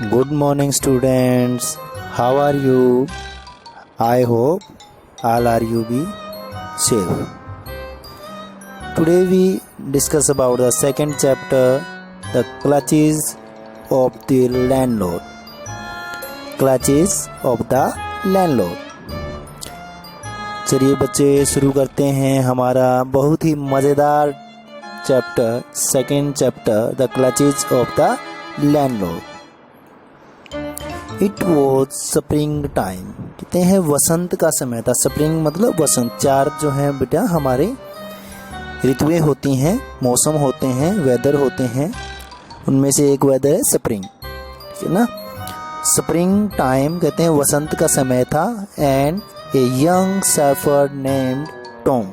Good morning, students. How are you? I hope all are you be safe. Today we discuss about the second chapter, the clutches of the landlord. Clutches of the landlord. चलिए बच्चे शुरू करते हैं हमारा बहुत ही मज़ेदार chapter, second chapter, the clutches of the landlord. It was spring time, कहते हैं वसंत का समय था. स्प्रिंग मतलब वसंत. चार जो हैं बेटा हमारे ऋतुएं होती हैं, मौसम होते हैं, वेदर होते हैं. उनमें से एक वेदर है स्प्रिंग, ठीक है ना. स्प्रिंग टाइम कहते हैं वसंत का समय था. And a young shepherd named Tom,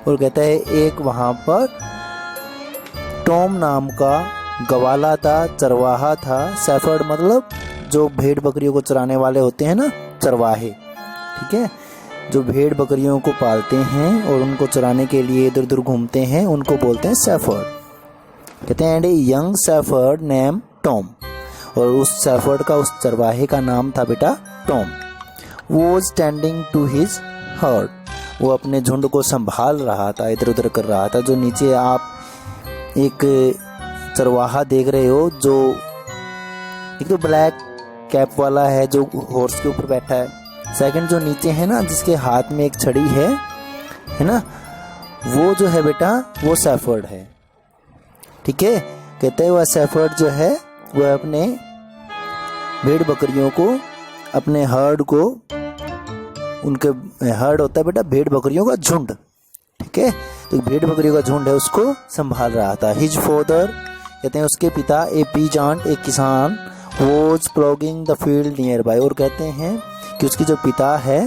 और कहता है एक वहाँ पर टॉम नाम का गवाला था, चरवाहा था. शेफर्ड मतलब जो भेड़ बकरियों को चराने वाले होते हैं ना, चरवाहे, ठीक है, जो भेड़ बकरियों को पालते हैं और उनको चराने के लिए इधर उधर घूमते हैं, उनको बोलते हैं शेफर्ड. कहते हैं and a young shepherd name Tom, और उस शेफर्ड का, उस चरवाहे का नाम था बेटा टॉम. वो स्टैंडिंग टू हिज हर्ड, वो अपने झुंड को संभाल रहा था, इधर उधर कर रहा था. जो नीचे आप एक चरवाहा देख रहे हो, जो एक तो ब्लैक कैप वाला है जो हॉर्स के ऊपर बैठा है. सेकंड जो नीचे है ना, जिसके हाथ में एक छड़ी है ना, वो जो है बेटा वो शेफर्ड है, ठीक है. कहते हैं वह शेफर्ड जो है वह अपने भेड़ बकरियों को, अपने हर्ड को, उनके हर्ड होता है बेटा भेड़ बकरियों का झुंड, ठीक है, तो भेड़ बकरियों का झुंड है, उसको संभाल रहा था. हिज फादर कहते हैं उसके पिता, ए पीजांट एक किसान, was plogging the field near by, और कहते हैं कि उसकी जो पिता है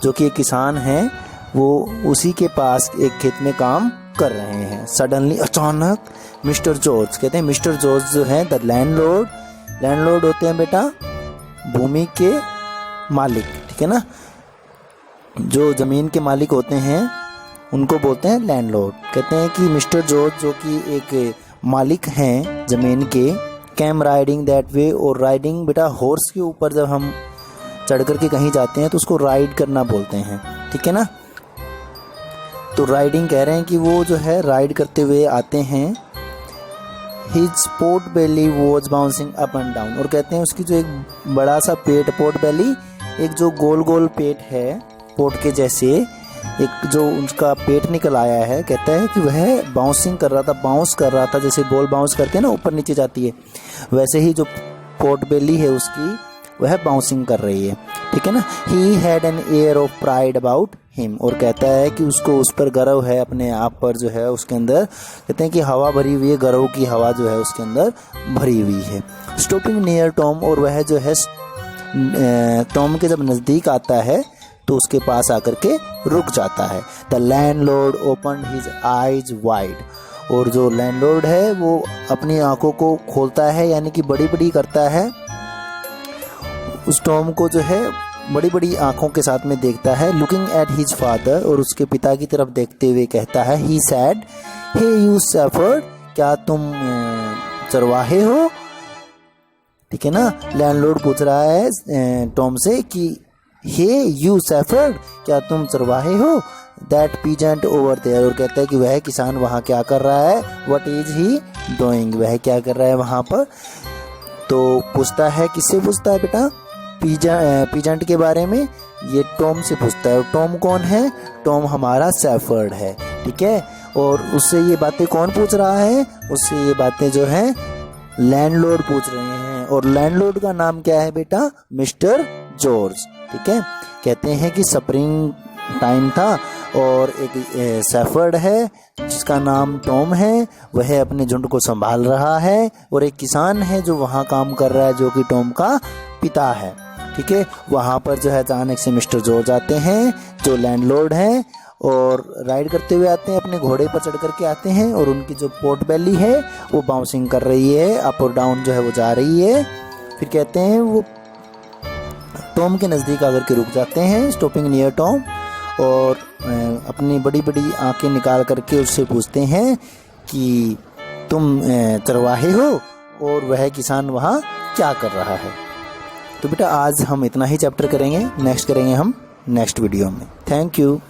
जो कि एक किसान है, वो उसी के पास एक खेत में काम कर रहे हैं. सडनली अचानक मिस्टर जॉर्ज, कहते हैं मिस्टर जॉर्ज जो है द लैंडलॉर्ड, लैंडलॉर्ड होते हैं बेटा भूमि के मालिक, ठीक है ना, जो जमीन के मालिक होते हैं उनको बोलते हैं लैंडलॉर्ड. कहते हैं कि मिस्टर जॉर्ज जो कि एक मालिक हैं जमीन के, कैम राइडिंग दैट वे, और राइडिंग बेटा हॉर्स के ऊपर जब हम चढ़ करके कहीं जाते हैं तो उसको राइड करना बोलते हैं, ठीक है ना. तो राइडिंग कह रहे हैं कि वो जो है राइड करते हुए आते हैं. His pot belly was bouncing up and down, और कहते हैं उसकी जो एक बड़ा सा पेट, पोर्ट बेली एक जो गोल गोल पेट है पोर्ट के जैसे, एक जो उसका पेट निकल आया है, कहता है कि वह बाउंसिंग कर रहा था, बाउंस कर रहा था, जैसे बॉल बाउंस करते हैं ना ऊपर नीचे जाती है, वैसे ही जो पोर्ट बेली है उसकी वह बाउंसिंग कर रही है, ठीक है ना. He had an air of pride about him, और कहता है कि उसको उस पर गर्व है, अपने आप पर जो है उसके अंदर, कहते हैं कि हवा भरी हुई है, गर्व की हवा जो है उसके अंदर भरी हुई है. स्टॉपिंग नियर टॉम, और वह जो है टॉम के जब नज़दीक आता है तो उसके पास आकर के रुक जाता है. The landlord opened his eyes wide, और जो लैंडलॉर्ड है वो अपनी आंखों को खोलता है, यानी कि बड़ी बड़ी करता है, उस टॉम को जो है बड़ी बड़ी आंखों के साथ में देखता है. लुकिंग एट हिज फादर, और उसके पिता की तरफ देखते हुए कहता है, ही सैड हे यू शेफर्ड, क्या तुम चरवाहे हो, ठीक है ना. लैंडलॉर्ड पूछ रहा है टॉम से कि हे यू शेफर्ड, क्या तुम चरवाहे हो. दैट पीजेंट ओवर देयर, और कहता है कि वह किसान वहाँ क्या कर रहा है. व्हाट इज ही डूइंग, वह क्या कर रहा है वहाँ पर. तो पूछता है, किससे पूछता है बेटा, पीजेंट के बारे में. ये टॉम से पूछता है. टॉम कौन है, टॉम हमारा शेफर्ड है, ठीक है. और उससे ये बातें कौन पूछ रहा है, उससे ये बातें जो है लैंडलॉर्ड पूछ रहे हैं. और लैंडलॉर्ड का नाम क्या है बेटा, मिस्टर जॉर्ज, ठीक है. कहते हैं कि स्प्रिंग टाइम था, और एक शेफर्ड है जिसका नाम टॉम है, वह अपने झुंड को संभाल रहा है, और एक किसान है जो वहाँ काम कर रहा है, जो कि टॉम का पिता है, ठीक है. वहाँ पर जो है अचानक से मिस्टर जॉर्ज आते हैं जो लैंडलॉर्ड हैं, और राइड करते हुए आते हैं, अपने घोड़े पर चढ़ करके आते हैं, और उनकी जो पोर्ट बेली है वो बाउंसिंग कर रही है, अप और डाउन जो है वो जा रही है. फिर कहते हैं वो टॉम के नज़दीक आकर के रुक जाते हैं, स्टॉपिंग नियर टॉम, और अपनी बड़ी बड़ी आंखें निकाल करके उससे पूछते हैं कि तुम चरवाहे हो, और वह किसान वहाँ क्या कर रहा है। तो बेटा आज हम इतना ही चैप्टर करेंगे, नेक्स्ट करेंगे हम नेक्स्ट वीडियो में। Thank you.